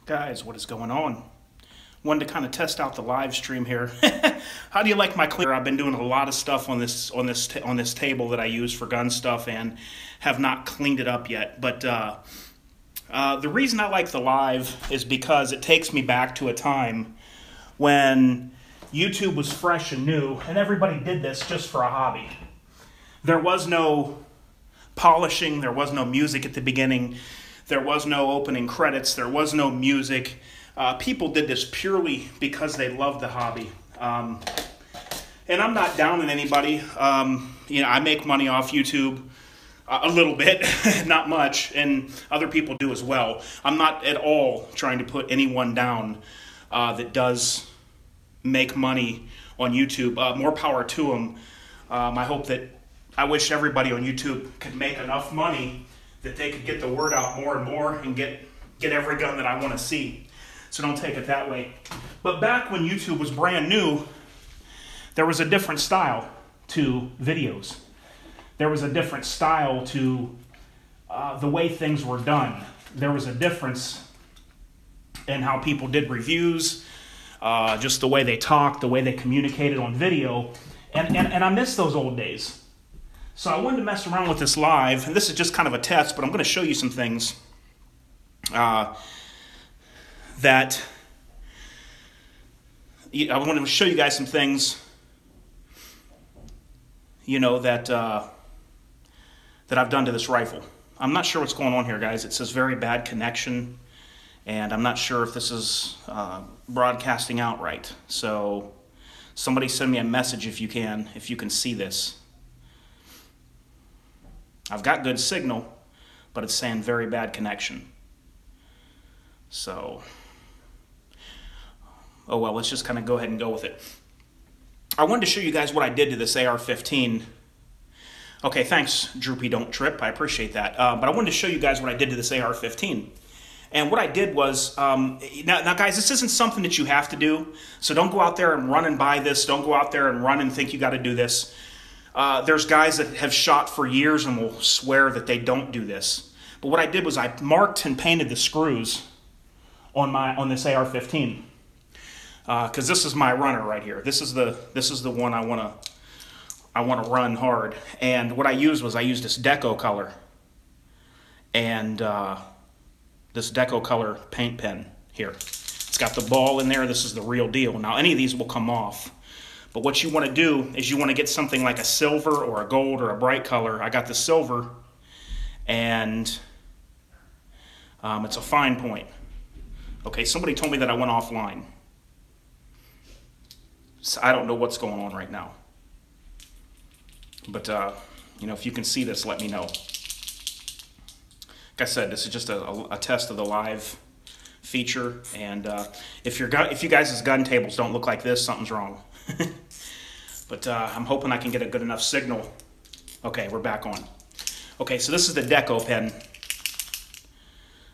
Guys, what is going on? Wanted to kind of test out the live stream here. How do you like my cleaner? I've been doing a lot of stuff on this table that I use for gun stuff and have not cleaned it up yet. But the reason I like the live is because it takes me back to a time when YouTube was fresh and new, and everybody did this just for a hobby. There was no polishing, there was no music at the beginning, there was no opening credits, there was no music. People did this purely because they loved the hobby. And I'm not down on anybody. I make money off YouTube a little bit, not much, and other people do as well. I'm not at all trying to put anyone down that does make money on YouTube. More power to them. I wish everybody on YouTube could make enough money that they could get the word out more and more and get every gun that I want to see. So don't take it that way. But back when YouTube was brand new, there was a different style to videos. There was a different style to the way things were done. There was a difference in how people did reviews, just the way they talked, the way they communicated on video. And I miss those old days. So I wanted to mess around with this live, and this is just kind of a test, but I'm going to show you some things I want to show you guys some things, that I've done to this rifle. I'm not sure what's going on here, guys. It says very bad connection, and I'm not sure if this is broadcasting out right. So somebody send me a message if you can see this. I've got good signal, but it's saying very bad connection. So, oh well, let's just kind of go ahead and go with it. I wanted to show you guys what I did to this AR-15. Okay, thanks, Droopy Don't Trip. I appreciate that. But I wanted to show you guys what I did to this AR-15. And what I did was, now guys, this isn't something that you have to do. So don't go out there and run and buy this. Don't go out there and run and think you got to do this. There's guys that have shot for years and will swear that they don't do this. But what I did was I marked and painted the screws on this AR-15, because this is my runner right here. This is the one I want to run hard. And what I used this Deco color and this Deco color paint pen here. It's got the ball in there. This is the real deal. Now any of these will come off. But what you want to do is you want to get something like a silver or a gold or a bright color. I got the silver, and it's a fine point. Okay, somebody told me that I went offline. So I don't know what's going on right now. But, if you can see this, let me know. Like I said, this is just a test of the live feature. And if you guys' gun tables don't look like this, something's wrong. But I'm hoping I can get a good enough signal. Okay, we're back on. Okay, so this is the Deco pen.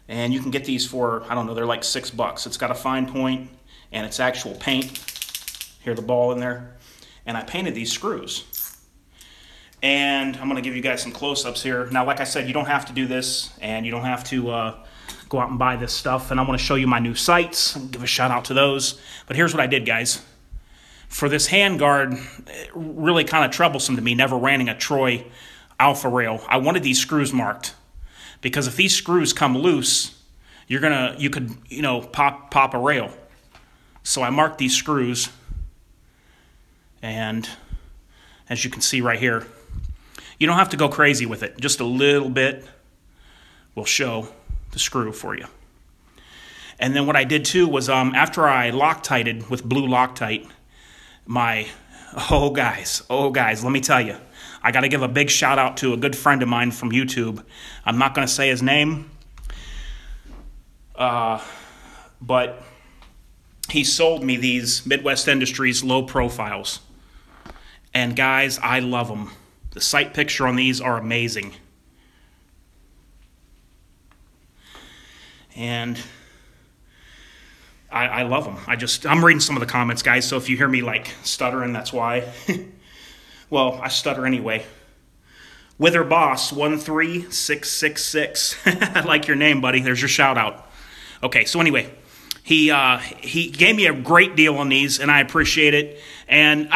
And you can get these for, I don't know, they're like $6. It's got a fine point and it's actual paint. Hear the ball in there? And I painted these screws. And I'm going to give you guys some close-ups here. Now, like I said, you don't have to do this, and you don't have to go out and buy this stuff. And I want to show you my new sights. I'll give a shout out to those. But here's what I did, guys. For this handguard, really kind of troublesome to me, never running a Troy Alpha rail. I wanted these screws marked, because if these screws come loose, you could pop a rail. So I marked these screws, and as you can see right here, you don't have to go crazy with it. Just a little bit will show the screw for you. And then what I did too was after I Loctited with blue Loctite, oh guys, let me tell you, I got to give a big shout out to a good friend of mine from YouTube. I'm not going to say his name, but he sold me these Midwest Industries low profiles. And guys, I love them. The sight picture on these are amazing. And I love them. I'm reading some of the comments, guys, so if you hear me like stuttering, that's why. Well, I stutter anyway. Wither Boss 13666. I like your name, buddy. There's your shout out. Okay, so anyway, He gave me a great deal on these, and I appreciate it. And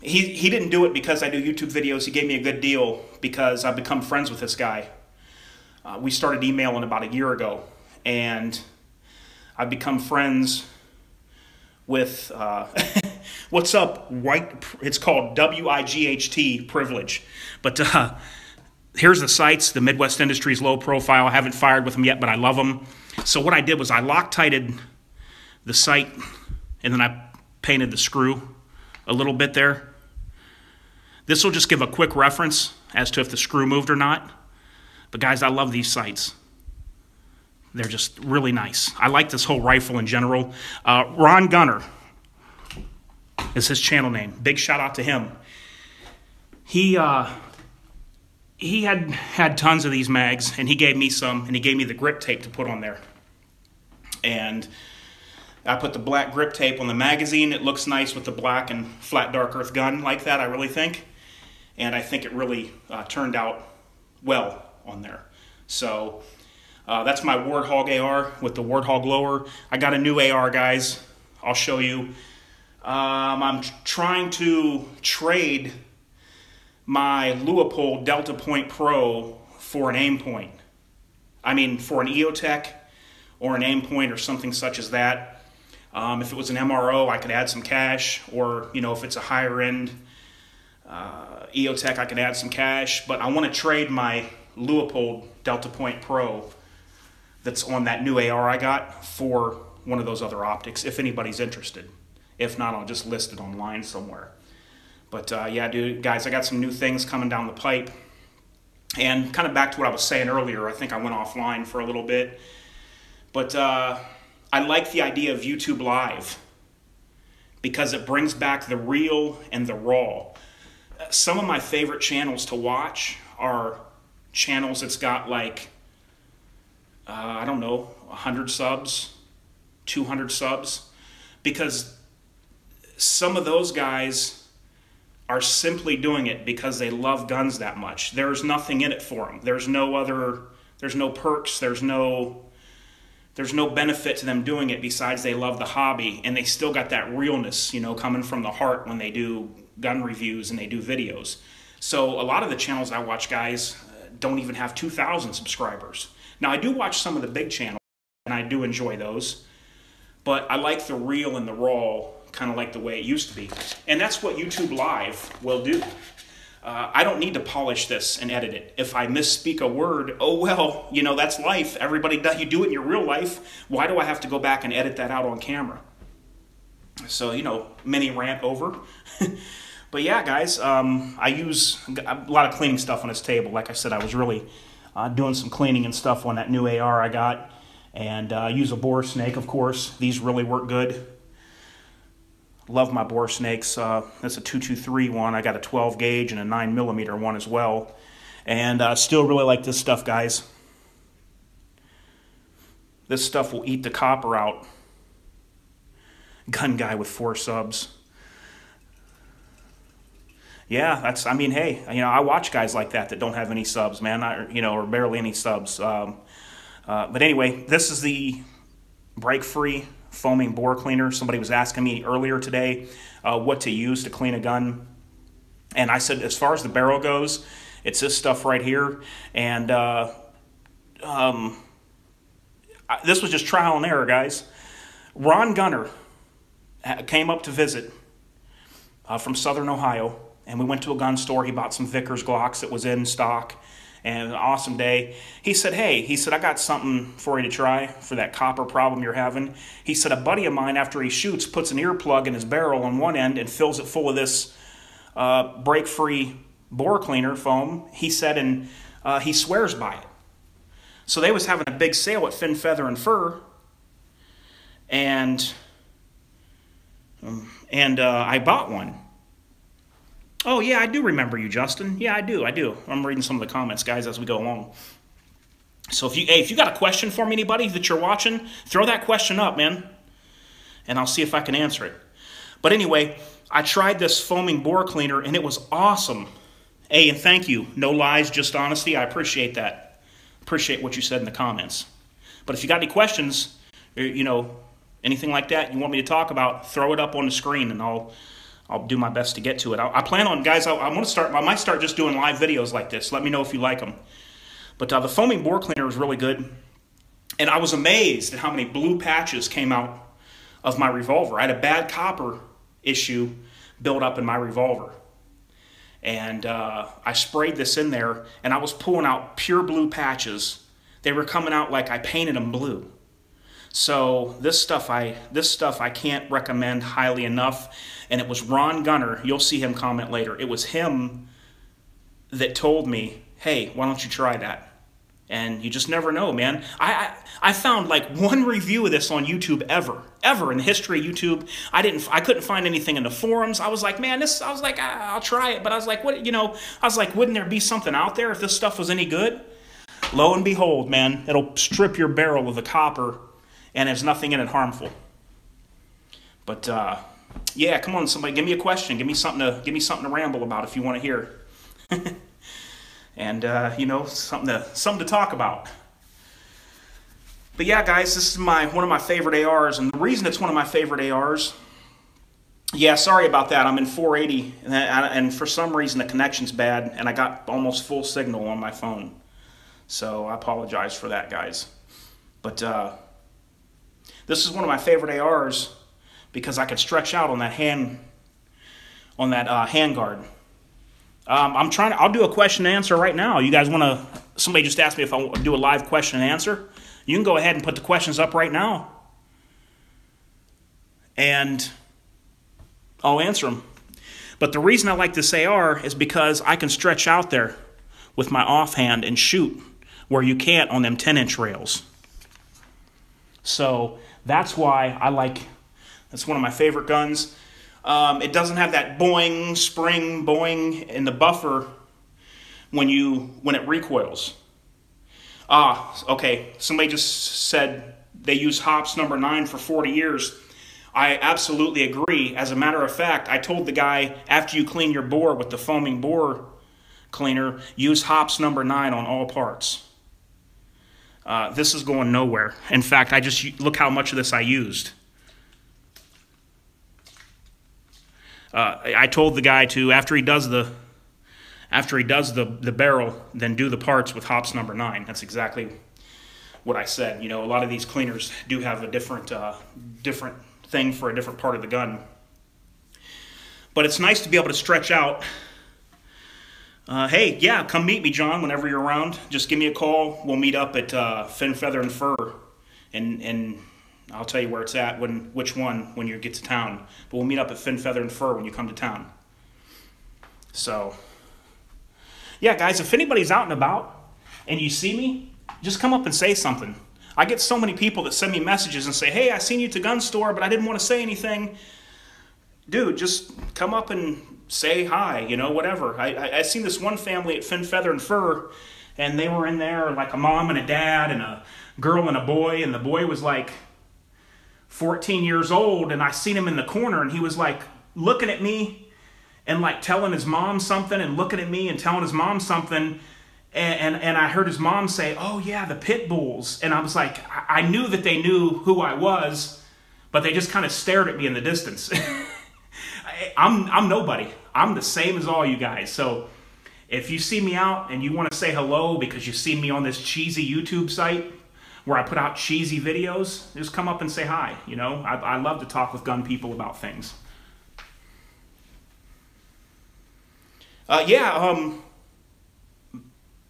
he didn't do it because I do YouTube videos. He gave me a good deal because I've become friends with this guy. We started emailing about a year ago, and I've become friends with what's up, white. It's called WIGHT Privilege, but here's the sites. The Midwest Industries low profile. I haven't fired with them yet, but I love them. So what I did was I Loctited the site, and then I painted the screw a little bit there. This will just give a quick reference as to if the screw moved or not. But guys, I love these sights. They're just really nice. I like this whole rifle in general. Ron Gunner is his channel name. Big shout out to him. He had tons of these mags, and he gave me some, and he gave me the grip tape to put on there. And I put the black grip tape on the magazine. It looks nice with the black and flat dark earth gun like that, I really think. And I think it really turned out well on there. So that's my Warthog AR with the Warthog lower. I got a new AR, guys. I'll show you. I'm trying to trade my Leupold Delta Point Pro for an aim point. I mean, for an EOTech or an aim point or something such as that. If it was an MRO, I could add some cash, or if it's a higher end EOTech, I could add some cash. But I want to trade my Leupold Delta Point Pro that's on that new AR I got for one of those other optics, if anybody's interested. If not, I'll just list it online somewhere. But yeah, dude, guys, I got some new things coming down the pipe. And kind of back to what I was saying earlier, I think I went offline for a little bit. But I like the idea of YouTube Live because it brings back the real and the raw. Some of my favorite channels to watch are channels that's got like, I don't know, 100 subs, 200 subs. Because some of those guys are simply doing it because they love guns that much. There's nothing in it for them. There's no perks, there's no benefit to them doing it besides they love the hobby, and they still got that realness, coming from the heart when they do gun reviews and they do videos. So a lot of the channels I watch, guys, don't even have 2,000 subscribers. Now, I do watch some of the big channels, and I do enjoy those, but I like the real and the raw, kind of like the way it used to be. And that's what YouTube Live will do. I don't need to polish this and edit it. If I misspeak a word, oh well, that's life. Everybody does. You do it in your real life. Why do I have to go back and edit that out on camera? So, mini rant over. But yeah, guys, I use a lot of cleaning stuff on this table. Like I said, I was really doing some cleaning and stuff on that new AR I got. And use a bore snake, of course. These really work good. Love my bore snakes. That's a 223 one. I got a 12 gauge and a 9mm one as well. And still really like this stuff, guys. This stuff will eat the copper out. Gun guy with 4 subs. Yeah, hey, I watch guys like that don't have any subs, man, or barely any subs. But anyway, this is the break-free foaming bore cleaner. Somebody was asking me earlier today what to use to clean a gun. And I said, as far as the barrel goes, it's this stuff right here. And this was just trial and error, guys. Ron Gunner came up to visit from Southern Ohio. And we went to a gun store. He bought some Vickers Glocks that was in stock. And an awesome day. He said, hey, I got something for you to try for that copper problem you're having. He said, a buddy of mine, after he shoots, puts an earplug in his barrel on one end and fills it full of this break-free bore cleaner foam. He said, and he swears by it. So they was having a big sale at Fin, Feather, and Fur. And I bought one. Oh, yeah, I do remember you, Justin. Yeah, I do. I'm reading some of the comments, guys, as we go along. So if you got a question for me, anybody that you're watching, throw that question up, man, and I'll see if I can answer it. But anyway, I tried this foaming bore cleaner, and it was awesome. Hey, and thank you. No lies, just honesty. I appreciate that. Appreciate what you said in the comments. But if you got any questions, you know, anything like that you want me to talk about, throw it up on the screen, and I'll do my best to get to it. I plan on, guys, I might start just doing live videos like this. Let me know if you like them. But the foaming bore cleaner is really good. And I was amazed at how many blue patches came out of my revolver. I had a bad copper issue built up in my revolver. And I sprayed this in there, and I was pulling out pure blue patches. They were coming out like I painted them blue. So this stuff I can't recommend highly enough. And it was Ron Gunner. You'll see him comment later. It was him that told me, hey, why don't you try that? And you just never know, man. I found like one review of this on YouTube ever in the history of YouTube. I couldn't find anything in the forums. I was like, man, I was like, I'll try it. But I was like, what, you know, I was like, wouldn't there be something out there if this stuff was any good? Lo and behold, man, it'll strip your barrel of the copper, and there's nothing in it harmful. But yeah, come on, somebody, give me a question. Give me something to ramble about if you want to hear. And you know, something to talk about. But yeah, guys, this is one of my favorite ARs, and the reason it's one of my favorite ARs. Yeah, sorry about that. I'm in 480, and for some reason the connection's bad, and I got almost full signal on my phone. So I apologize for that, guys. But this is one of my favorite ARs because I can stretch out on that hand guard. I'll do a question and answer right now. You guys want to, somebody just asked me if I want to do a live question and answer. You can go ahead and put the questions up right now. And I'll answer them. But the reason I like this AR is because I can stretch out there with my offhand and shoot where you can't on them 10-inch rails. So that's why that's one of my favorite guns. It doesn't have that boing, spring, boing in the buffer when it recoils. Okay, somebody just said they use Hops number 9 for 40 years. I absolutely agree. As a matter of fact, I told the guy, after you clean your bore with the foaming bore cleaner, use Hops number 9 on all parts. This is going nowhere. In fact, look how much of this I used. I told the guy to, after he does the barrel, then do the parts with Hops number 9. That's exactly what I said. You know, a lot of these cleaners do have a different thing for a different part of the gun. But it's nice to be able to stretch out. Hey, yeah, come meet me, John, whenever you're around. Just give me a call. We'll meet up at Fin, Feather, and Fur, and I'll tell you where it's at, which one, when you get to town. But we'll meet up at Fin, Feather, and Fur when you come to town. So, yeah, guys, if anybody's out and about and you see me, just come up and say something. I get so many people that send me messages and say, hey, I seen you at the gun store, but I didn't want to say anything. Dude, just come up and say hi, you know, whatever. I seen this one family at Fin, Feather, and Fur, and they were in there like a mom and a dad and a girl and a boy, and the boy was like 14 years old, and I seen him in the corner, and he was like looking at me and like telling his mom something, and looking at me and telling his mom something, and I heard his mom say, oh yeah, the pit bulls. And I was like, I knew that they knew who I was, but they just kind of stared at me in the distance. I'm nobody. I'm the same as all you guys. So if you see me out and you want to say hello because you see me on this cheesy YouTube site where I put out cheesy videos, just come up and say hi. You know, I love to talk with gun people about things.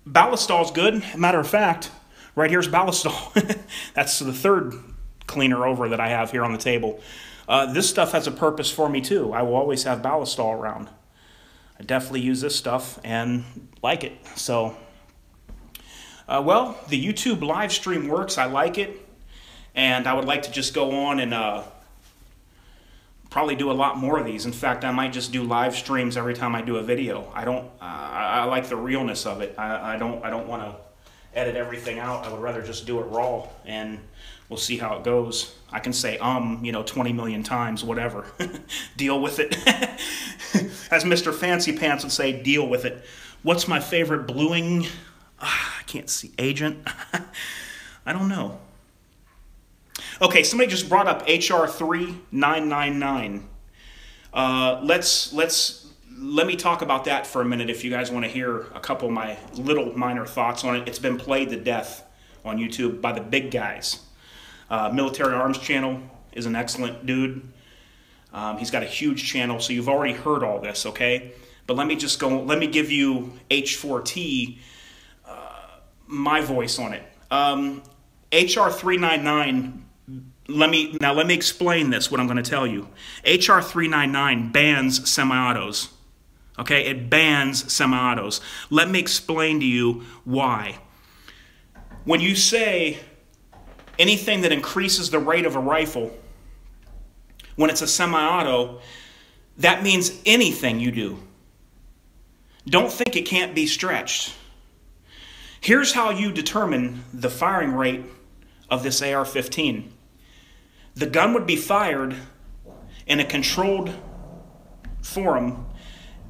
Ballistol's good. Matter of fact, right here's Ballistol. That's the third cleaner over that I have here on the table. This stuff has a purpose for me too. I will always have Ballistol around. I definitely use this stuff and like it. So, well, the YouTube live stream works. I like it. And I would like to just go on and probably do a lot more of these. In fact, I might just do live streams every time I do a video. I like the realness of it. I don't want to edit everything out. I would rather just do it raw, and we'll see how it goes. I can say you know, 20 million times, whatever. Deal with it. As Mr. Fancy Pants would say, deal with it. What's my favorite bluing? I can't see. Agent? I don't know. Okay, somebody just brought up HR 3999. Let me talk about that for a minute if you guys want to hear a couple of my little minor thoughts on it. It's been played to death on YouTube by the big guys. Military Arms Channel is an excellent dude. He's got a huge channel, so you've already heard all this, okay? But let me give you H4T, my voice on it. HR 399, let me explain this, what I'm going to tell you. HR 399 bans semi-autos. Okay, it bans semi-autos. Let me explain to you why. When you say anything that increases the rate of a rifle, when it's a semi-auto, that means anything you do. Don't think it can't be stretched. Here's how you determine the firing rate of this AR-15. The gun would be fired in a controlled forum,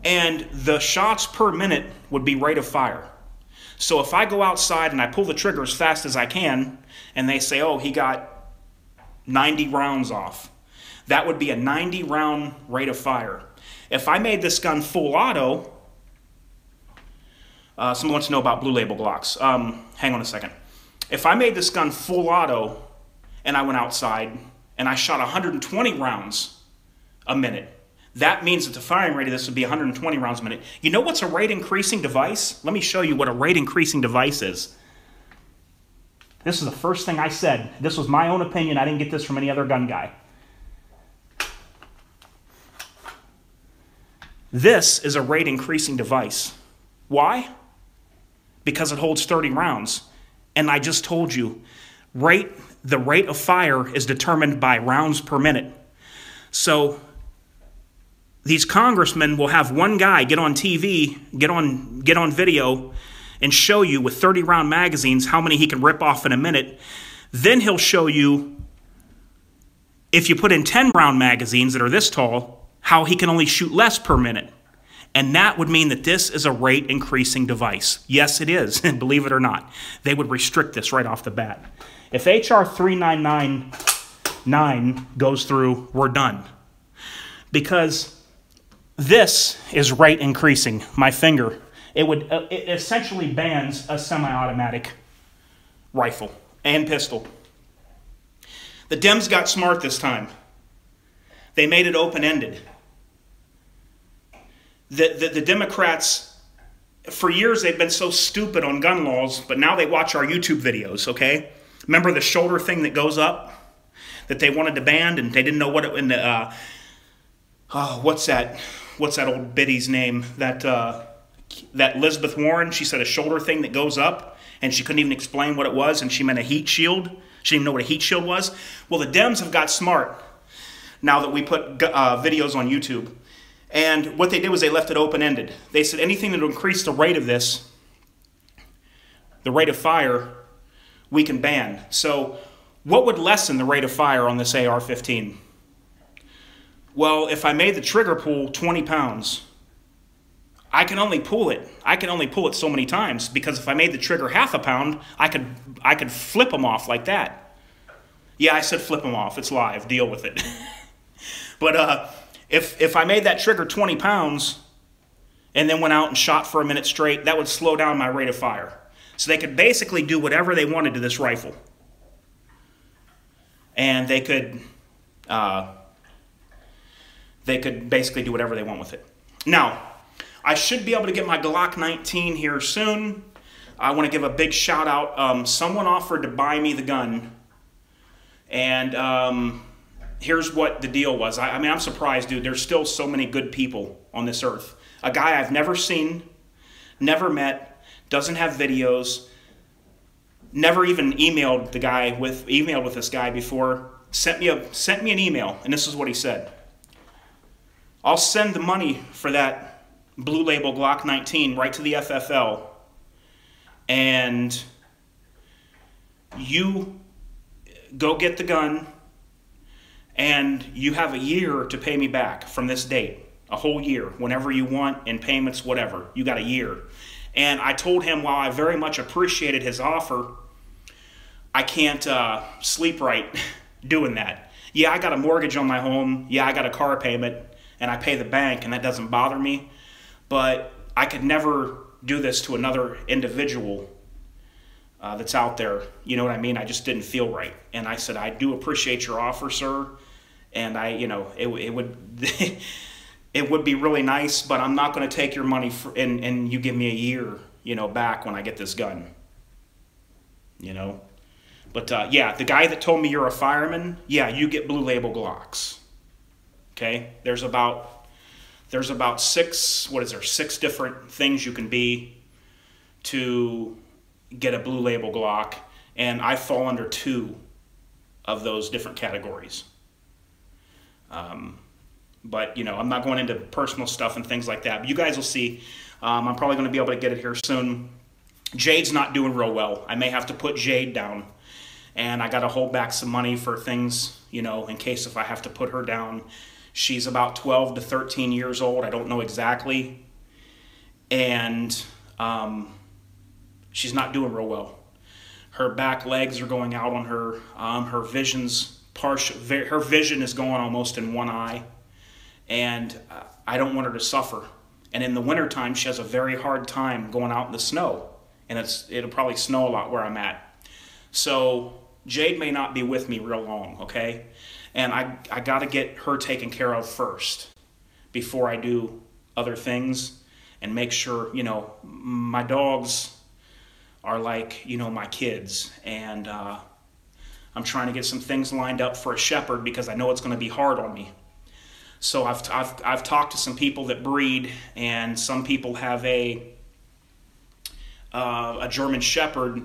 and the shots per minute would be rate of fire. So if I go outside and I pull the trigger as fast as I can, and they say, oh, he got 90 rounds off, that would be a 90 round rate of fire. If I made this gun full auto, someone wants to know about Blue Label Glocks. Hang on a second. If I made this gun full auto and I went outside and I shot 120 rounds a minute, that means that the firing rate of this would be 120 rounds a minute. You know what's a rate increasing device? Let me show you what a rate increasing device is. This is the first thing I said. This was my own opinion. I didn't get this from any other gun guy. This is a rate increasing device. Why? Because it holds 30 rounds. And I just told you, the rate of fire is determined by rounds per minute. So these congressmen will have one guy get on TV, get on video, and show you with 30 round magazines how many he can rip off in a minute. Then he'll show you, if you put in 10 round magazines that are this tall, how he can only shoot less per minute. And that would mean that this is a rate increasing device. Yes, it is, believe it or not. They would restrict this right off the bat. If HR 3999 goes through, we're done. Because this is rate increasing, my finger. It essentially bans a semi-automatic rifle and pistol. The Dems got smart this time. They made it open-ended. The Democrats, for years they've been so stupid on gun laws, but now they watch our YouTube videos, okay? Remember the shoulder thing that goes up that they wanted to ban, and they didn't know what it, what's that old biddy's name? That Elizabeth Warren, she said a shoulder thing that goes up, and she couldn't even explain what it was, and she meant a heat shield. She didn't even know what a heat shield was. Well, the Dems have got smart now that we put videos on YouTube. And what they did was they left it open-ended. They said anything that will increase the rate of this, the rate of fire, we can ban. So what would lessen the rate of fire on this AR-15? Well, if I made the trigger pull 20 pounds, I can only pull it. I can only pull it so many times, because if I made the trigger half a pound, I could flip them off like that. Yeah, I said flip them off. It's live. Deal with it. But if I made that trigger 20 pounds and then went out and shot for a minute straight, that would slow down my rate of fire. So they could basically do whatever they wanted to this rifle. And they could basically do whatever they want with it. Now, I should be able to get my Glock 19 here soon. I want to give a big shout out. Someone offered to buy me the gun. And here's what the deal was. I mean, I'm surprised, dude. There's still so many good people on this earth. A guy I've never seen, never met, doesn't have videos, never even emailed with this guy before, sent me an email, and this is what he said. I'll send the money for that Blue Label Glock 19 right to the FFL, and you go get the gun, and you have a year to pay me back from this date. A whole year, whenever you want, in payments, whatever. You got a year. And I told him, while I very much appreciated his offer, I can't sleep right doing that. Yeah, I got a mortgage on my home. Yeah, I got a car payment, and I pay the bank, and that doesn't bother me. But I could never do this to another individual that's out there. You know what I mean? I just didn't feel right. And I said, I do appreciate your offer, sir. And it would it would be really nice, but I'm not going to take your money and you give me a year, back when I get this gun. But yeah, the guy that told me you're a fireman, yeah, you get Blue Label Glocks. Okay, there's about six different things you can be to get a Blue Label Glock, and I fall under 2 of those different categories. But I'm not going into personal stuff and things like that. But you guys will see. I'm probably going to be able to get it here soon. Jade's not doing real well. I may have to put Jade down, and I got to hold back some money for things, in case if I have to put her down. She's about 12 to 13 years old. I don't know exactly. And she's not doing real well. Her back legs are going out on her. Her vision is going almost in one eye. And I don't want her to suffer. And in the wintertime, she has a very hard time going out in the snow. And it'll probably snow a lot where I'm at. So Jade may not be with me real long, okay? And I got to get her taken care of first before I do other things, and make sure, my dogs are like, my kids. And I'm trying to get some things lined up for a shepherd because I know it's going to be hard on me. So I've talked to some people that breed, and some people have a German shepherd.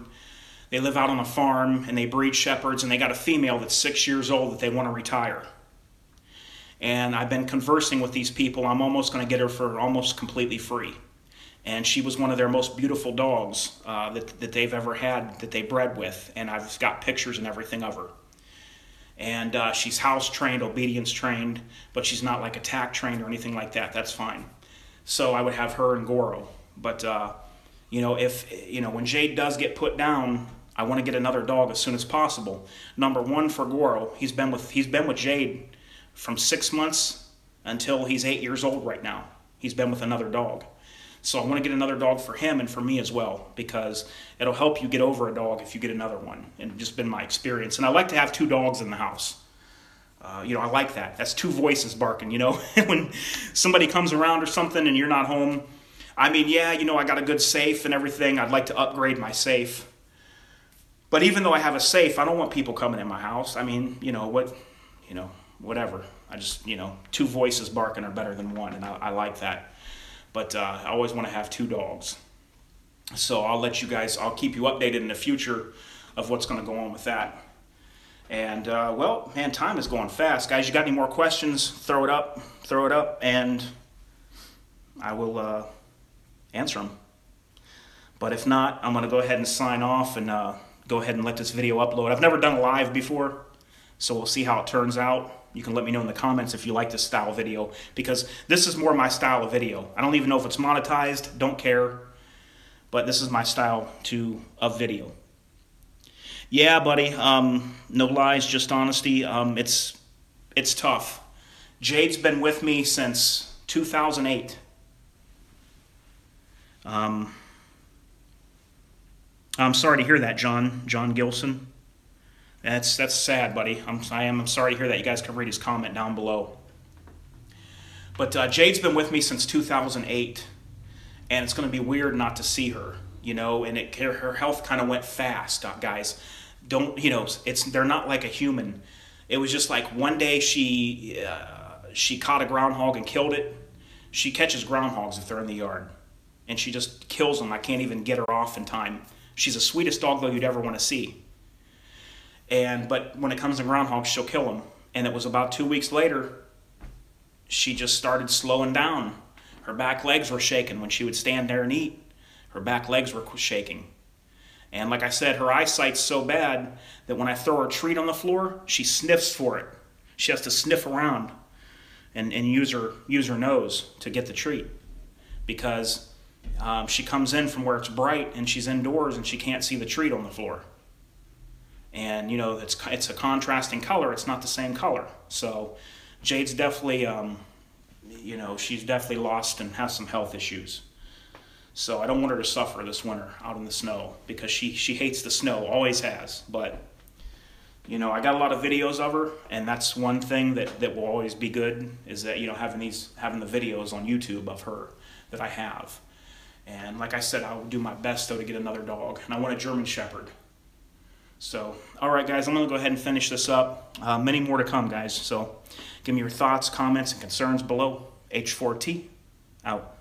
They live out on a farm and they breed shepherds, and they got a female that's 6 years old that they want to retire. And I've been conversing with these people. I'm almost going to get her for almost completely free. And she was one of their most beautiful dogs that they've ever had, that they bred with. And I've got pictures and everything of her. And she's house trained, obedience trained, but she's not like attack trained or anything like that. That's fine. So I would have her and Goro. But when Jade does get put down, I want to get another dog as soon as possible. Number one, for Goro, he's been with Jade from 6 months until he's 8 years old right now. He's been with another dog. So I want to get another dog for him and for me as well, because it'll help you get over a dog if you get another one. And it's just been my experience. And I like to have 2 dogs in the house. I like that. That's 2 voices barking, when somebody comes around or something and you're not home. I mean, yeah, I got a good safe and everything. I'd like to upgrade my safe. But even though I have a safe, I don't want people coming in my house. I mean, whatever. I just, 2 voices barking are better than 1, and I like that. But I always want to have 2 dogs. So I'll keep you updated in the future of what's going to go on with that. And, well, man, time is going fast. Guys, you got any more questions? Throw it up, and I will answer them. But if not, I'm going to go ahead and sign off and go ahead and let this video upload. I've never done a live before, so we'll see how it turns out. You can let me know in the comments if you like this style of video, because this is more my style of video. I don't even know if it's monetized, don't care, but this is my style of video. Yeah, buddy, no lies, just honesty. It's tough. Jade's been with me since 2008. I'm sorry to hear that, John Gilson. That's sad, buddy. I'm sorry to hear that. You guys can read his comment down below. But Jade's been with me since 2008, and it's going to be weird not to see her, and her health kind of went fast, guys. They're not like a human. It was just like one day she caught a groundhog and killed it. She catches groundhogs if they're in the yard, and she just kills them. I can't even get her off in time. She's the sweetest dog, though, you'd ever want to see. But when it comes to groundhogs, she'll kill them. And it was about 2 weeks later, she just started slowing down. Her back legs were shaking when she would stand there and eat. Her back legs were shaking. And like I said, her eyesight's so bad that when I throw her treat on the floor, she sniffs for it. She has to sniff around and use her nose to get the treat, because she comes in from where it's bright and she's indoors and she can't see the treat on the floor. And you know, it's a contrasting color. It's not the same color. So Jade's definitely, you know, she's definitely lost and has some health issues. So I don't want her to suffer this winter out in the snow, because she hates the snow, always has. But you know, I got a lot of videos of her, and that's one thing that will always be good, is that, you know, having the videos on YouTube of her that I have. And like I said, I'll do my best though to get another dog, and I want a German Shepherd. So, all right, guys, I'm going to go ahead and finish this up. Many more to come, guys. So give me your thoughts, comments, and concerns below. H4T, out.